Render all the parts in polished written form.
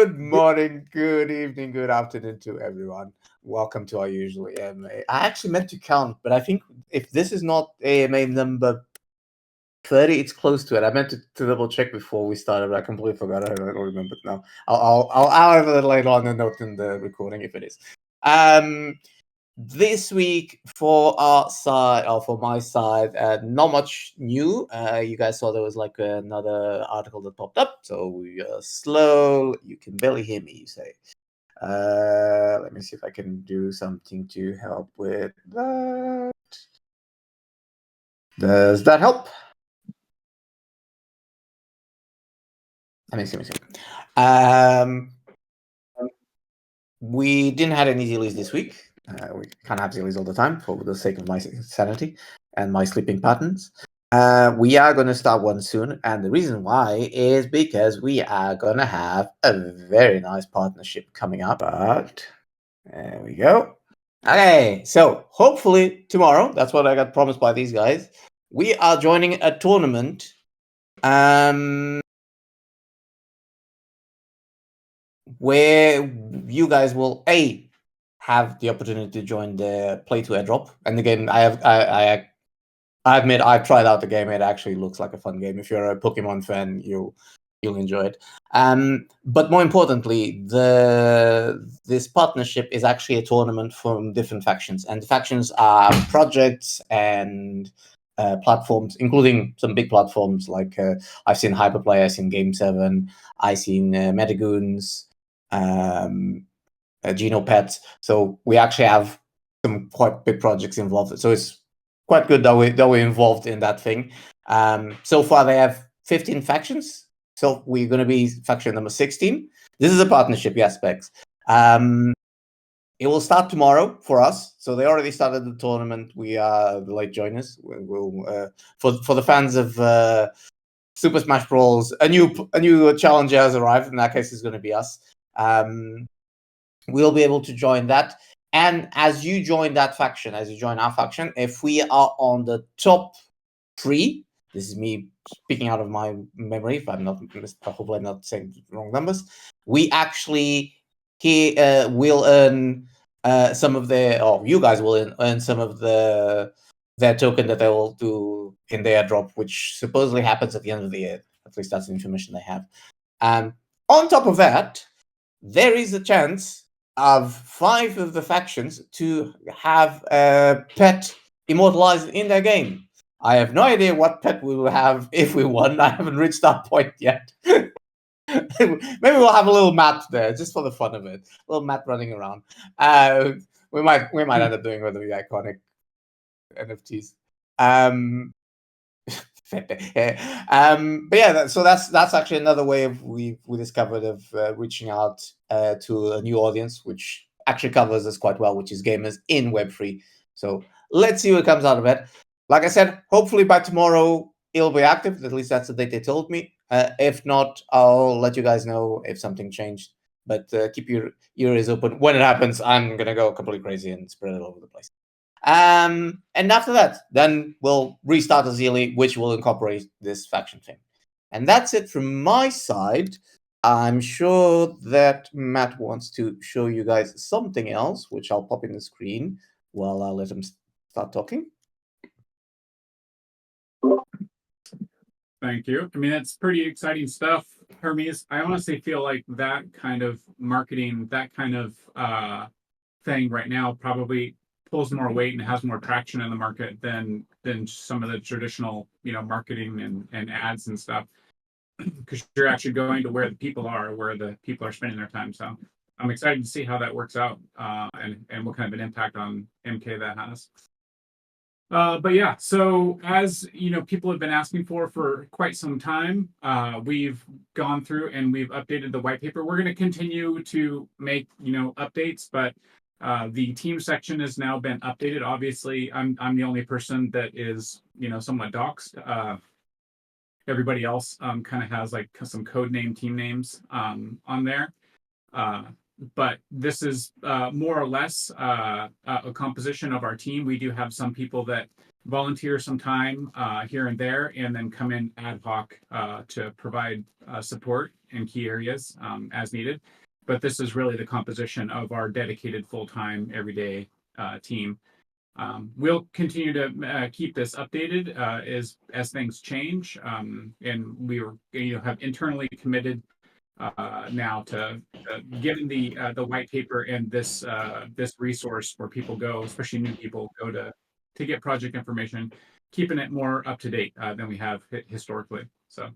Good morning, good evening, good afternoon to everyone. Welcome to our usual AMA. I actually meant to count, but I think if this is not AMA number 30, it's close to it. I meant to double check before we started, but I completely forgot. I don't remember it now. I'll have it later on a note in the recording if it is. This week for our side, or for my side, not much new. You guys saw there was like another article that popped up, so we are slow. You can barely hear me, you say. Let me see if I can do something to help with that. Does that help? Let me see. We didn't have any Zealys this week. We can't have Zealys all the time for the sake of my sanity and my sleeping patterns. We are going to start one soon, and the reason why is because we are going to have a very nice partnership coming up. But there we go. Okay, so hopefully tomorrow, that's what I got promised by these guys, we are joining a tournament where you guys will have the opportunity to join the play to airdrop. And again, I admit I've tried out the game. It actually looks like a fun game. If you're a Pokemon fan, you'll enjoy it. But more importantly, this partnership is actually a tournament from different factions, and the factions are projects and platforms, including some big platforms like I've seen Hyperplay, I've seen Game 7, I've seen Metagoons, Genopets. So we actually have some quite big projects involved. So it's quite good that we're involved in that thing. So far they have 15 factions. So we're going to be faction number 16. This is a partnership, yes, Specs. It will start tomorrow for us. So they already started the tournament. We are the late joiners. We'll for the fans of Super Smash Bros. A new challenger has arrived. In that case, it's going to be us. We'll be able to join that. And as you join that faction, as you join our faction, if we are on the top 3, this is me speaking out of my memory, if I'm not, hopefully I'm not saying the wrong numbers, we actually will earn some of their, or you guys will earn some of their token that they will do in their airdrop, which supposedly happens at the end of the year. At least that's the information they have. On top of that, there is a chance of 5 of the factions to have a pet immortalized in their game. I have no idea what pet we will have if we won. I haven't reached that point yet. Maybe we'll have a little Matt there, just for the fun of it. A little Matt running around. We might end up doing one of the iconic NFTs. But yeah, so that's actually another way of we discovered of reaching out to a new audience, which actually covers us quite well, which is gamers in Web3. So let's see what comes out of it. Like I said, hopefully by tomorrow it'll be active. At least that's the date they told me. If not, I'll let you guys know if something changed. But keep your ears open. When it happens, I'm gonna go completely crazy and spread it all over the place. And after that, then we'll restart a Zealy, which will incorporate this faction thing. And that's it from my side. I'm sure that Matt wants to show you guys something else, which I'll pop in the screen while I'll let him start talking. Thank you. I mean, that's pretty exciting stuff, Hermes. I honestly feel like that kind of marketing, that kind of thing right now probably pulls more weight and has more traction in the market than some of the traditional, marketing and ads and stuff, because you're actually going to where the people are spending their time. So I'm excited to see how that works out and what kind of an impact on MK that has. But yeah, so as people have been asking for quite some time, we've gone through and we've updated the white paper. We're going to continue to make updates, but the team section has now been updated. Obviously, I'm the only person that is somewhat doxed. Everybody else kind of has like some code name team names on there. But this is more or less a composition of our team. We do have some people that volunteer some time here and there and then come in ad hoc to provide support in key areas as needed. But this is really the composition of our dedicated full-time everyday team. We'll continue to keep this updated as things change, and we have internally committed now to getting the white paper and this resource where people go, especially new people, go to get project information, keeping it more up to date than we have historically. So.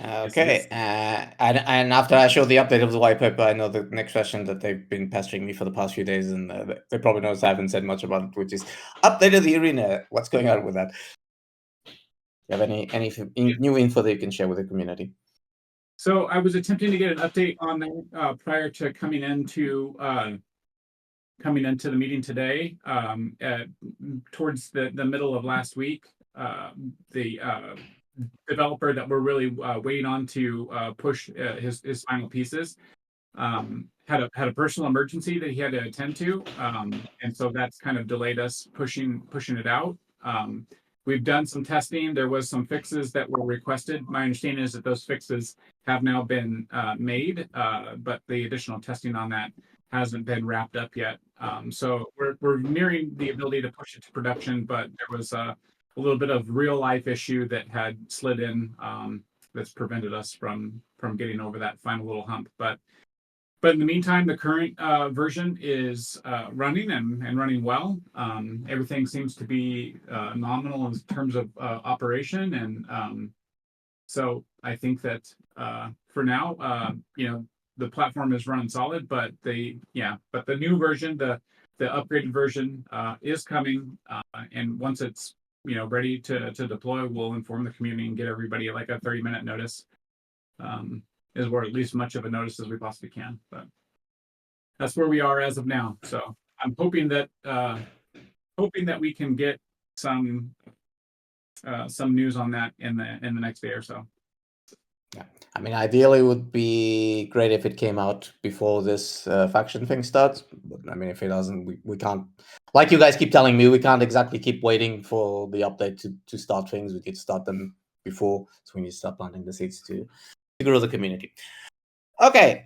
Okay, and after I show the update of the white paper, I know the next question that they've been pestering me for the past few days, and they probably noticed I haven't said much about it, which is update of the arena. What's going on with that? Do you have any new info that you can share with the community? So I was attempting to get an update on that prior to coming into the meeting today. Towards the middle of last week, the developer that we're really waiting on to push his final pieces had a personal emergency that he had to attend to, and so that's kind of delayed us pushing it out. We've done some testing. There was some fixes that were requested. My understanding is that those fixes have now been made, but the additional testing on that hasn't been wrapped up yet. So we're nearing the ability to push it to production, but there was a little bit of real life issue that had slid in that's prevented us from getting over that final little hump. But in the meantime, the current version is running and running well. Everything seems to be nominal in terms of operation, and so I think that for now, the platform is running solid. But the new version, the upgraded version, is coming, and once it's ready to deploy, we'll inform the community and get everybody like a 30-minute notice. Or at least much of a notice as we possibly can. But that's where we are as of now. So I'm hoping that we can get some news on that in the next day or so. Yeah, I mean, ideally, it would be great if it came out before this faction thing starts. But I mean, if it doesn't, we can't. Like you guys keep telling me, we can't exactly keep waiting for the update to start things. We need to start them before, so we need to start planting the seeds to grow the community. Okay.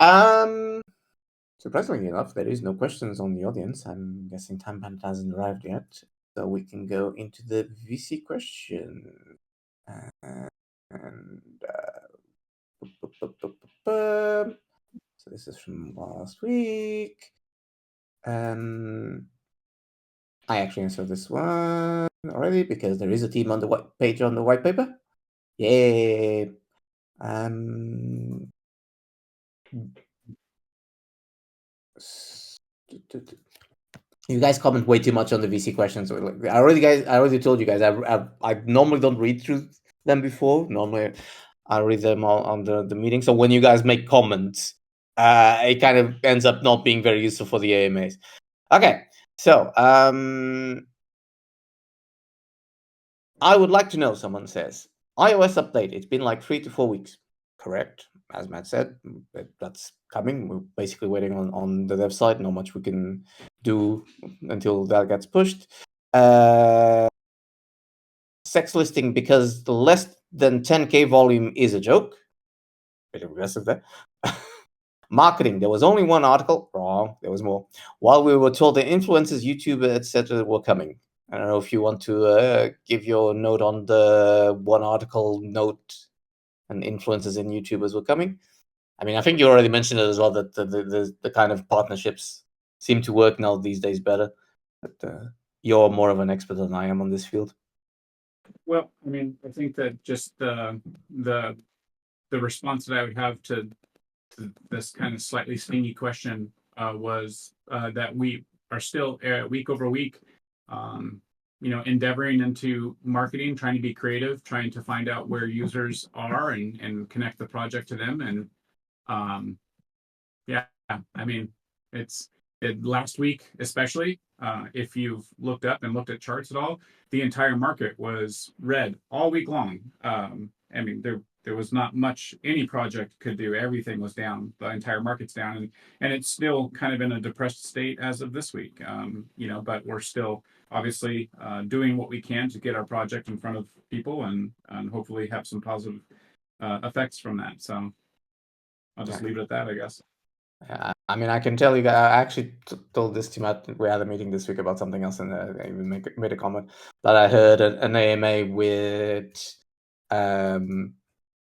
Surprisingly enough, there is no questions on the audience. I'm guessing time band hasn't arrived yet, so we can go into the VC question. So this is from last week. I actually answered this one already because there is a team on the white page on the white paper. Yay! You guys comment way too much on the VC questions. I already told you guys. I normally don't read through them before. Normally, I read them all on the meeting. So when you guys make comments, it kind of ends up not being very useful for the AMAs. Okay, so I would like to know. Someone says iOS update. It's been like 3 to 4 weeks. Correct, as Matt said, that's coming. We're basically waiting on the dev side. Not much we can do until that gets pushed. Sex listing because the less than 10K volume is a joke. Bit aggressive there. Marketing. There was only one article. Wrong. There was more. While we were told the influencers, YouTuber, etc. were coming. I don't know if you want to give your note on the one article note and influencers and YouTubers were coming. I mean, I think you already mentioned it as well, that the kind of partnerships seem to work now these days better. But you're more of an expert than I am on this field. Well, I mean, I think that just the response that I would have to this kind of slightly stingy question was that we are still week over week, endeavoring into marketing, trying to be creative, trying to find out where users are and connect the project to them. And I mean, last week, especially, if you've looked up and looked at charts at all, the entire market was red all week long. I mean, there was not much any project could do. Everything was down. The entire market's down, and it's still kind of in a depressed state as of this week. But we're still obviously doing what we can to get our project in front of people and hopefully have some positive effects from that. So I'll just leave it at that, I guess. I mean, I can tell you guys, I actually told this to Matt. We had a meeting this week about something else, and I even made a comment that I heard an AMA with.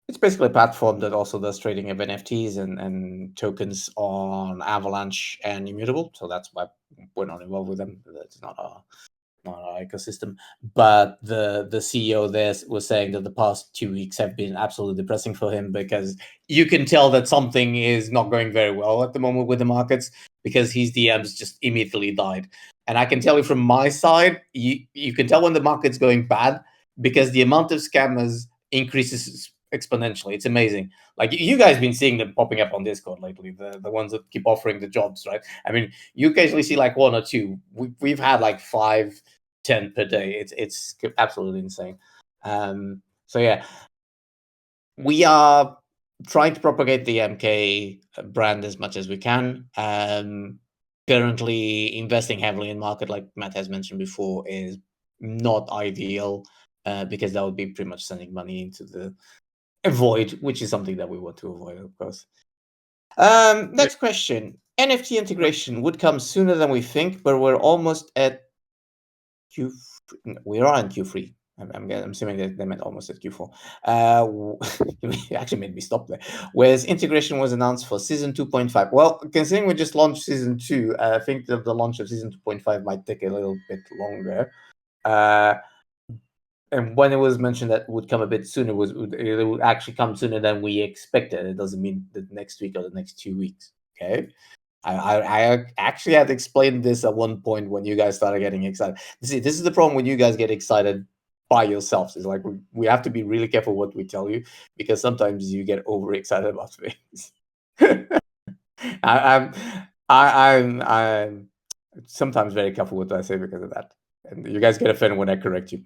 It's basically a platform that also does trading of NFTs and tokens on Avalanche and Immutable. So that's why we're not involved with them. That's not our ecosystem. But the CEO there was saying that the past 2 weeks have been absolutely depressing for him, because you can tell that something is not going very well at the moment with the markets, because his DMs just immediately died. And I can tell you from my side, you can tell when the market's going bad, because the amount of scammers increases exponentially. It's amazing. Like, you guys been seeing them popping up on Discord lately, the ones that keep offering the jobs, right? I mean, you occasionally see like one or two. We've had like 5, 10 per day. It's absolutely insane. So yeah, we are trying to propagate the MK brand as much as we can. Currently investing heavily in market, like Matt has mentioned before, is not ideal, because that would be pretty much sending money into the void, which is something that we want to avoid, of course. Next question. NFT integration would come sooner than we think, but we're almost at Q. We are in Q3. I'm assuming that they meant almost at Q4. It actually made me stop there. Whereas integration was announced for season 2.5. Well, considering we just launched season 2, I think that the launch of season 2.5 might take a little bit longer. And when it was mentioned that it would come a bit sooner, it would actually come sooner than we expected. It doesn't mean the next week or the next 2 weeks. Okay. I actually had explained this at one point when you guys started getting excited. See, this is the problem when you guys get excited by yourselves. It's like we have to be really careful what we tell you, because sometimes you get overexcited about things. I'm sometimes very careful what I say because of that, and you guys get offended when I correct you.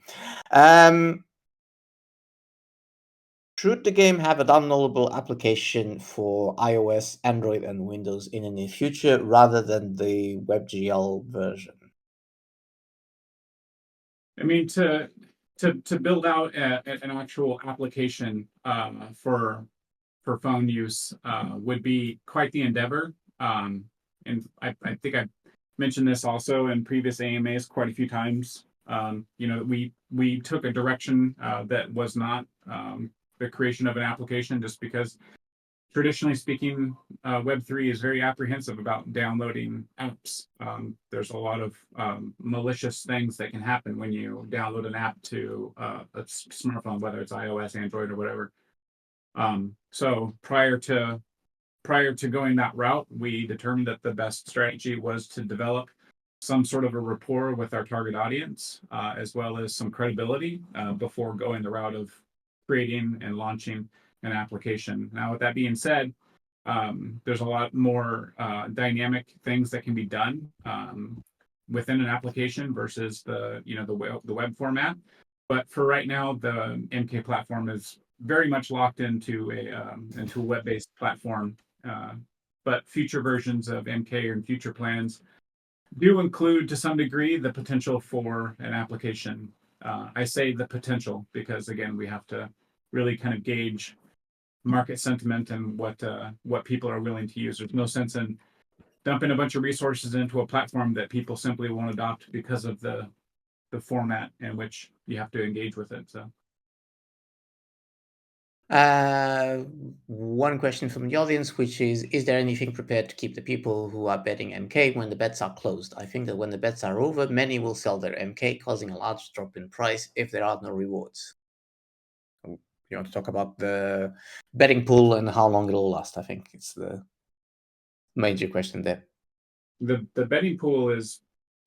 Should the game have a downloadable application for iOS, Android, and Windows in the near future, rather than the WebGL version? I mean, to build out an actual application for phone use would be quite the endeavor. And I think I mentioned this also in previous AMAs quite a few times. We took a direction that was not the creation of an application, just because traditionally speaking, Web3 is very apprehensive about downloading apps. There's a lot of malicious things that can happen when you download an app to a smartphone, whether it's iOS, Android, or whatever. So prior to going that route, we determined that the best strategy was to develop some sort of a rapport with our target audience, as well as some credibility before going the route of creating and launching an application. Now, with that being said, there's a lot more dynamic things that can be done within an application versus the web format. But for right now, the MK platform is very much locked into a web-based platform. But future versions of MK and future plans do include, to some degree, the potential for an application. I say the potential because, again, we have to really kind of gauge market sentiment and what people are willing to use. There's no sense in dumping a bunch of resources into a platform that people simply won't adopt because of the format in which you have to engage with it. So. One question from the audience, which is there anything prepared to keep the people who are betting MK when the bets are closed? I think that when the bets are over, many will sell their MK, causing a large drop in price if there are no rewards. You want to talk about the betting pool and how long it'll last? I think it's the major question there. The betting pool is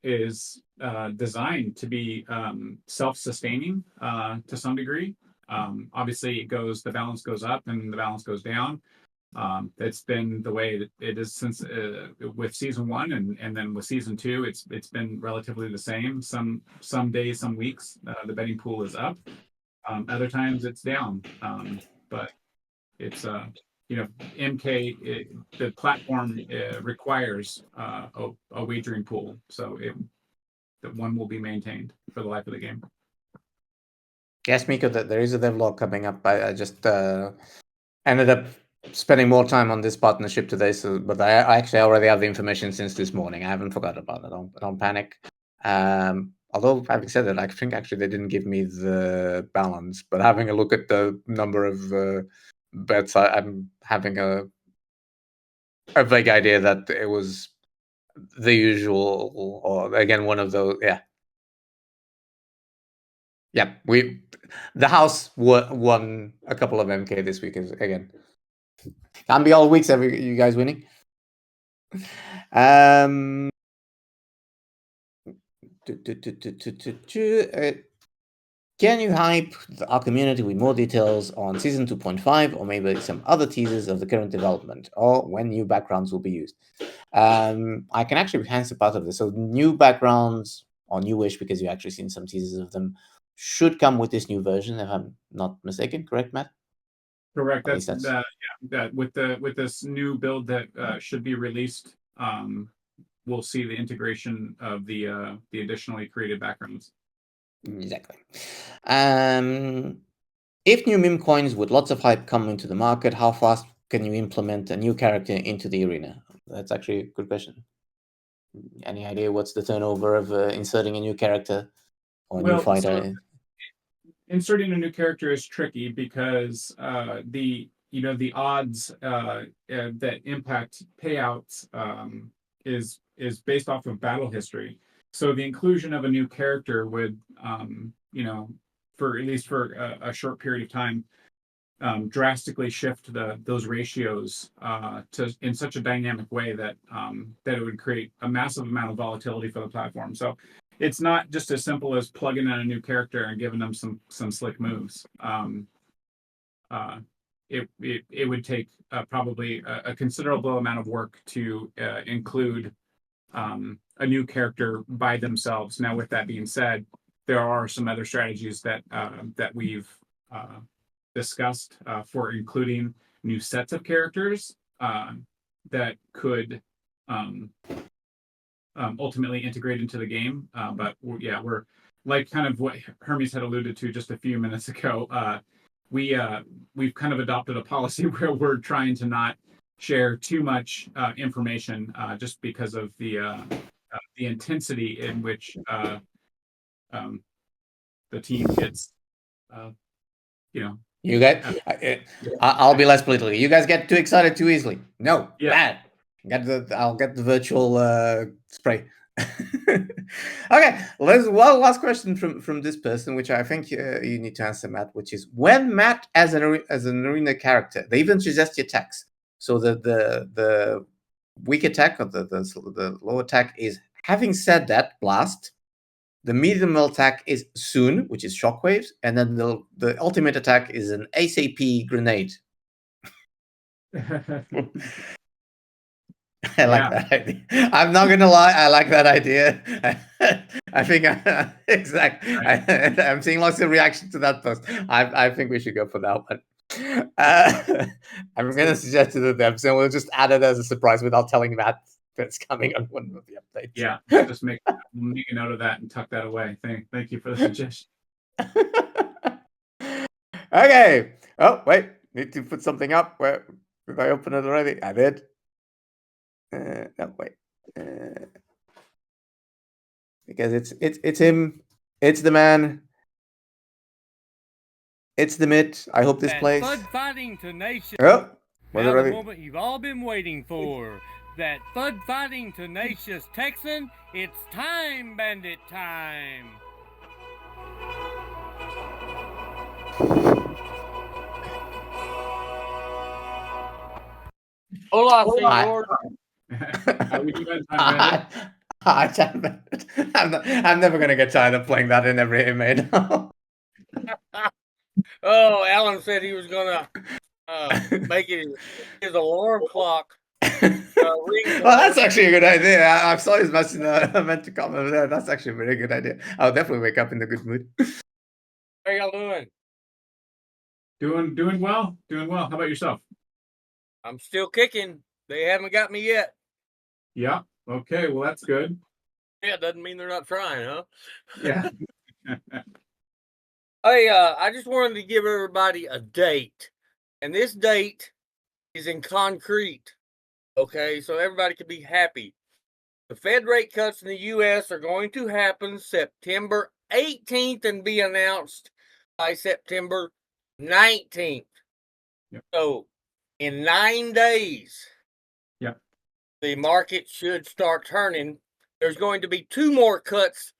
designed to be self-sustaining to some degree. Obviously, the balance goes up and the balance goes down. It's been the way it is since with season 1, and then with season 2, it's been relatively the same. Some days, some weeks, the betting pool is up. Other times it's down. But it's MK, the platform requires a wagering pool, so one will be maintained for the life of the game. Yes, Miko, there is a devlog coming up. I just ended up spending more time on this partnership today, but I actually already have the information since this morning. I haven't forgotten about it. Don't panic. Although having said that, I think actually they didn't give me the balance, but having a look at the number of bets, I'm having a vague idea that it was the usual, or again one of those. Yeah, the house won a couple of MK this week again. Can't be all weeks you guys winning. Can you hype our community with more details on season 2.5 or maybe some other teasers of the current development or when new backgrounds will be used? I can actually answer part of this. So new backgrounds or newish, because you've actually seen some teasers of them, should come with this new version, if I'm not mistaken. Correct, Matt? Correct. That with this new build that should be released, we'll see the integration of the additionally created backgrounds. Exactly. If new meme coins with lots of hype come into the market, how fast can you implement a new character into the arena? That's actually a good question. Any idea what's the turnover of inserting a new character or a new fighter? So inserting a new character is tricky because the odds that impact payouts is based off of battle history. So the inclusion of a new character would for at least for a short period of time drastically shift those ratios in such a dynamic way that it would create a massive amount of volatility for the platform. So it's not just as simple as plugging in a new character and giving them some slick moves. It would take probably a considerable amount of work to include a new character by themselves. Now, with that being said, there are some other strategies that we've discussed for including new sets of characters that could ultimately integrate into the game. But we're like kind of what Hermes had alluded to just a few minutes ago. We've kind of adopted a policy where we're trying to not share too much information just because of the intensity in which the team gets. You guys, I'll be less political. You guys get too excited too easily. No, bad. I'll get the virtual spray. Okay, one last question from this person, which I think you need to answer, Matt. Which is, when Matt as an arena character, they even suggest the attacks. So the weak attack or the low attack is, having said that, blast. The medium attack is soon, which is shockwaves, and then the ultimate attack is an ASAP grenade. I like that idea. I'm not gonna lie, I like that idea. I think exactly. Right. I'm seeing lots of reaction to that post. I think we should go for that one. I'm gonna suggest to the devs, and we'll just add it as a surprise without telling Matt that's coming on one of the updates. Yeah, just make a note of that and tuck that away. Thank you for the suggestion. Okay. Oh, wait. Need to put something up. Where did I open it already? I did. No, wait. Because it's him. It's the man. It's the mitt. I hope this plays. Thud fighting tenacious. Oh, now the moment you've all been waiting for. That thud fighting tenacious Texan. It's time, bandit time. Hola, senor. I'm never gonna get tired of playing that in every image. Oh, Alan said he was gonna make it his alarm clock. Well, that's actually a good idea. I saw his message. I meant to comment there. That's actually a very good idea. I'll definitely wake up in a good mood. How y'all doing? Doing well. Doing well. How about yourself? I'm still kicking. They haven't got me yet. Yeah. Okay. Well, that's good. Yeah, doesn't mean they're not trying, huh? Yeah. Hey, I just wanted to give everybody a date, and this date is in concrete. Okay, so everybody can be happy. The Fed rate cuts in the U.S. are going to happen September 18th and be announced by September 19th. Yep. So, in 9 days, Yep. the market should start turning. There's going to be 2 more cuts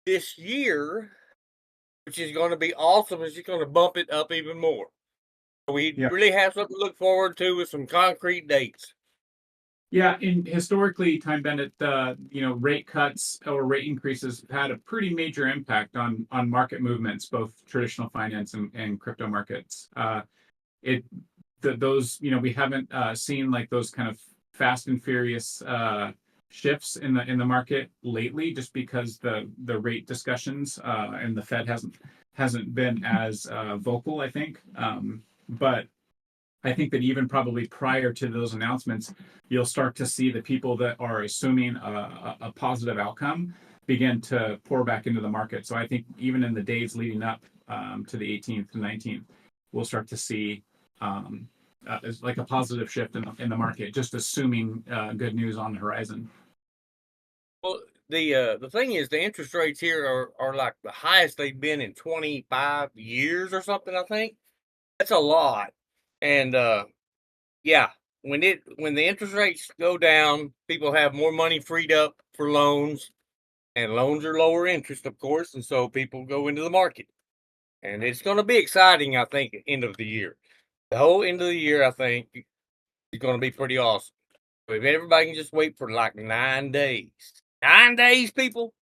this year, which is going to be awesome. It's just going to bump it up even more. So we really have something to look forward to with some concrete dates. Yeah, and historically, Time Bandit, rate cuts or rate increases have had a pretty major impact on market movements, both traditional finance and crypto markets. We haven't seen like those kind of fast and furious shifts in the market lately, just because the rate discussions and the Fed hasn't been as vocal, I think. But I think that even probably prior to those announcements, you'll start to see the people that are assuming a positive outcome begin to pour back into the market. So I think even in the days leading up to the 18th and 19th, we'll start to see like a positive shift in the market, just assuming good news on the horizon. Well, the thing is, the interest rates here are like the highest they've been in 25 years or something, I think. That's a lot. And yeah, when the interest rates go down, people have more money freed up for loans, and loans are lower interest, of course, and so people go into the market. And it's going to be exciting, I think, end of the year. The whole end of the year, I think, is going to be pretty awesome. So if everybody can just wait for like 9 days. 9 days, people,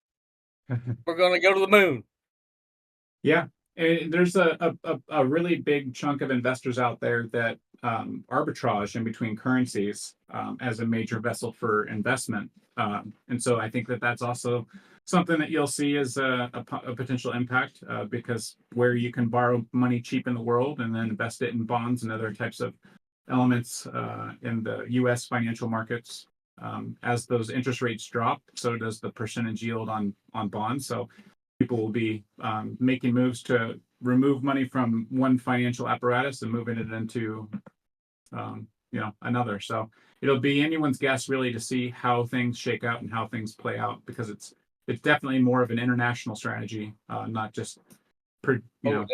we're going to go to the moon. Yeah. And there's a really big chunk of investors out there that arbitrage in between currencies as a major vessel for investment. And so I think that that's also something that you'll see as a potential impact because where you can borrow money cheap in the world and then invest it in bonds and other types of elements in the U.S. financial markets. As those interest rates drop, so does the percentage yield on bonds. So people will be making moves to remove money from one financial apparatus and moving it into another. So it'll be anyone's guess really to see how things shake out and how things play out, because it's definitely more of an international strategy, not just definitely.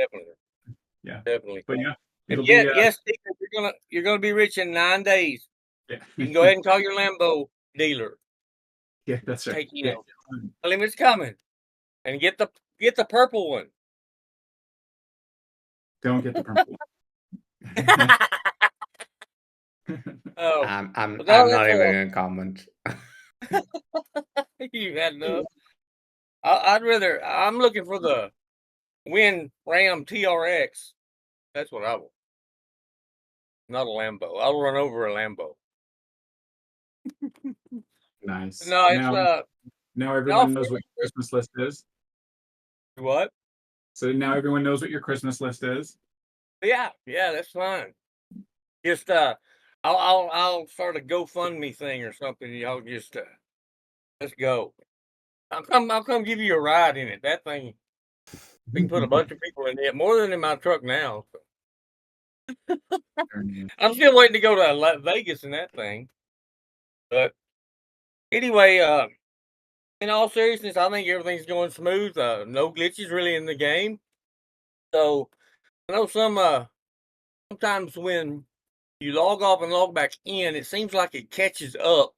Yeah, definitely. But yeah, it'll be yes, Stephen, you're gonna be rich in 9 days. Yeah. You can go ahead and call your Lambo dealer. Yeah, that's right. Tell him it's coming. And get the purple one. Don't get the purple one. Oh, I'm not even gonna comment. You had enough. I'm looking for the Win Ram TRX. That's what I want. Not a Lambo. I'll run over a Lambo. Nice. No, it's now everyone knows what your Christmas list is. What? So now everyone knows what your Christmas list is. Yeah, that's fine. Just I'll start a GoFundMe thing or something. Y'all just let's go. I'll come give you a ride in it. That thing, we can put a bunch of people in it, more than in my truck now. So. I'm still waiting to go to Vegas in that thing. But anyway, in all seriousness, I think everything's going smooth. No glitches really in the game. So I know sometimes when you log off and log back in, it seems like it catches up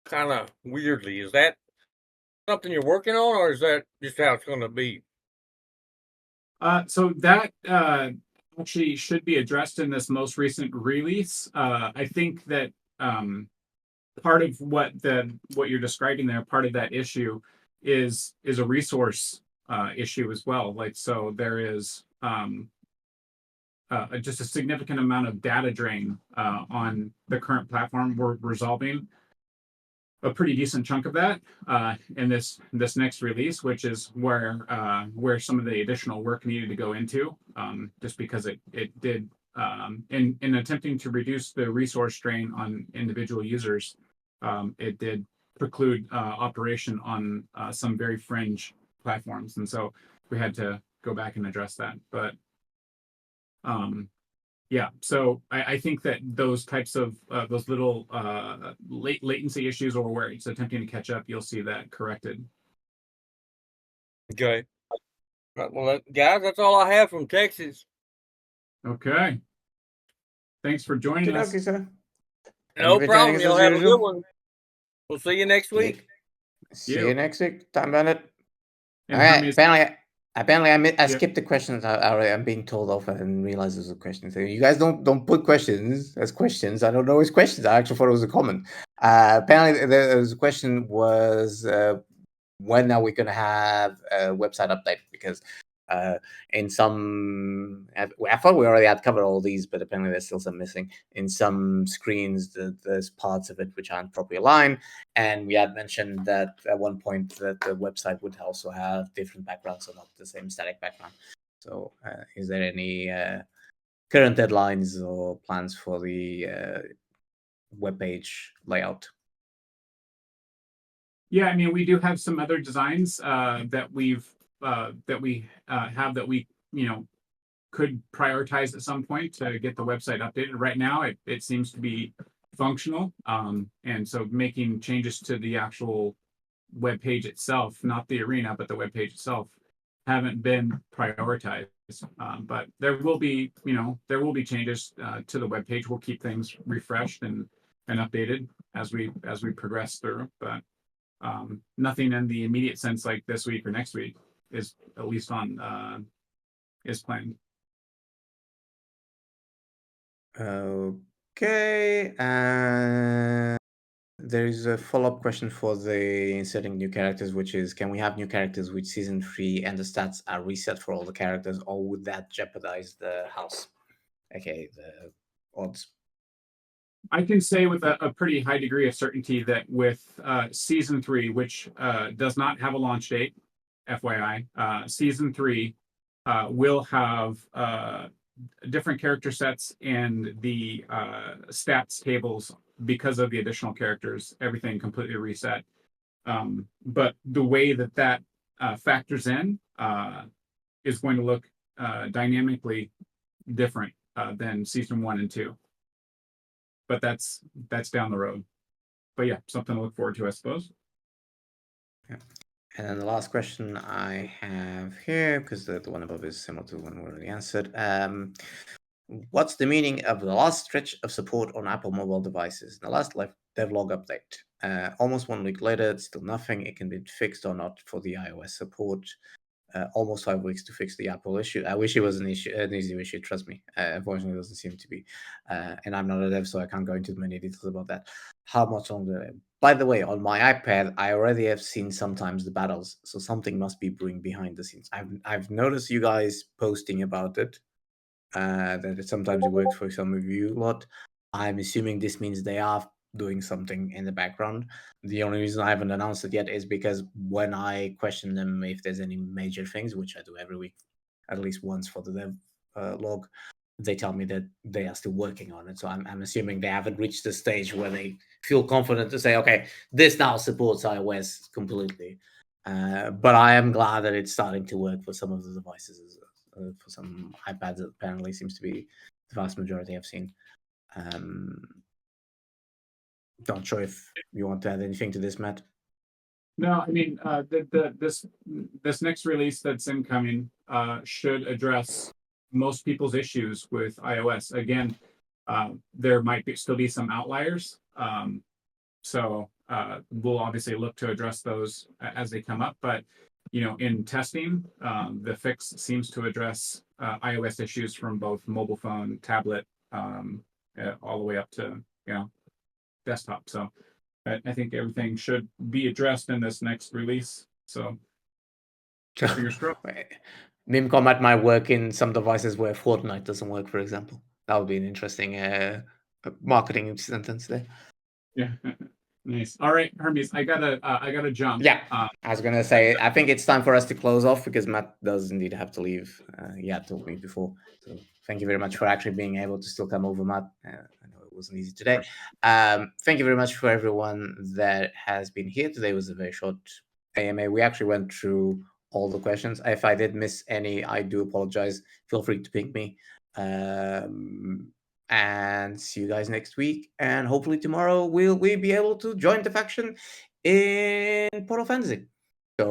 kind of weirdly. Is that something you're working on, or is that just how it's going to be? So that actually should be addressed in this most recent release. I think that part of what you're describing there, part of that issue is a resource issue as well. Like, so there is just a significant amount of data drain on the current platform. We're resolving a pretty decent chunk of that in this next release, which is where some of the additional work needed to go into, just because it did in attempting to reduce the resource strain on individual users, it did preclude operation on some very fringe platforms, and so we had to go back and address that. But yeah, so I think that those types of those little latency issues, or where it's attempting to catch up, you'll see that corrected. Okay. Well, guys, that's all I have from Texas. Okay. Thanks for joining us. Okay, sir. No you for problem. joining us You'll as have a usual. good one. We'll see you next week. See you next week, Time Bandit. And Okay, Hermes, apparently I Yep. skipped the questions. I'm being told off. I didn't realize there was a question. So you guys don't put questions as questions. I don't know it's questions. I actually thought it was a comment. Apparently there was a question was when are we going to have a website update? Because in some, I thought we already had covered all these, but apparently there's still some missing. In some screens, there's parts of it which aren't properly aligned. And we had mentioned that at one point that the website would also have different backgrounds, so not the same static background. So is there any current deadlines or plans for the webpage layout? yeah, I mean, we do have some other designs that we have that we could prioritize at some point to get the website updated. Right now, it seems to be functional, and so making changes to the actual web page itself, not the arena, but the web page itself, haven't been prioritized. But there will be changes to the web page. We'll keep things refreshed and updated as we progress through. But nothing in the immediate sense like this week or next week is at least on is planned. Okay, there is a follow-up question for the inserting new characters, which is, can we have new characters with season 3 and the stats are reset for all the characters, or would that jeopardize the house? Okay, the odds. I can say with a pretty high degree of certainty that with season 3, which does not have a launch date, FYI, season 3 will have different character sets and the stats tables because of the additional characters, everything completely reset. But the way that factors in is going to look dynamically different than season 1 and 2. But that's down the road. But yeah, something to look forward to, I suppose. Yeah. And then the last question I have here, because the one above is similar to the one we already answered. What's the meaning of the last stretch of support on Apple mobile devices? The last devlog update. Almost 1 week later, it's still nothing. It can be fixed or not for the iOS support. Almost 5 weeks to fix the Apple issue. I wish it was an easy issue, trust me. Unfortunately, it doesn't seem to be. And I'm not a dev, so I can't go into many details about that. How much longer? By the way, on my iPad, I already have seen sometimes the battles, so something must be brewing behind the scenes. I've noticed you guys posting about it, that it sometimes works for some of you a lot. I'm assuming this means they are doing something in the background. The only reason I haven't announced it yet is because when I question them if there's any major things, which I do every week, at least once for the dev log, they tell me that they are still working on it. So I'm assuming they haven't reached the stage where they feel confident to say, okay, this now supports iOS completely. But I am glad that it's starting to work for some of the devices. For some iPads, it apparently seems to be the vast majority I've seen. Not sure if you want to add anything to this, Matt. No, I mean this next release that's incoming should address most people's issues with iOS. Again, there might still be some outliers, so we'll obviously look to address those as they come up. But in testing, the fix seems to address iOS issues from both mobile phone, tablet, all the way up to desktop. So I think everything should be addressed in this next release. So fingers crossed. Meme Kombat might work in some devices where Fortnite doesn't work, for example. That would be an interesting marketing sentence there. Yeah. Nice. All right, Hermes, I gotta jump. Yeah, I was gonna say, I think it's time for us to close off because Matt does indeed have to leave. He had told me before. So thank you very much for actually being able to still come over, Matt. I know it wasn't easy today. Thank you very much for everyone that has been here. Today was a very short AMA. We actually went through all the questions. If I did miss any, I do apologize. Feel free to ping me. And see you guys next week. And hopefully tomorrow we'll be able to join the faction in Portal Fantasy. So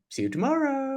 see you tomorrow.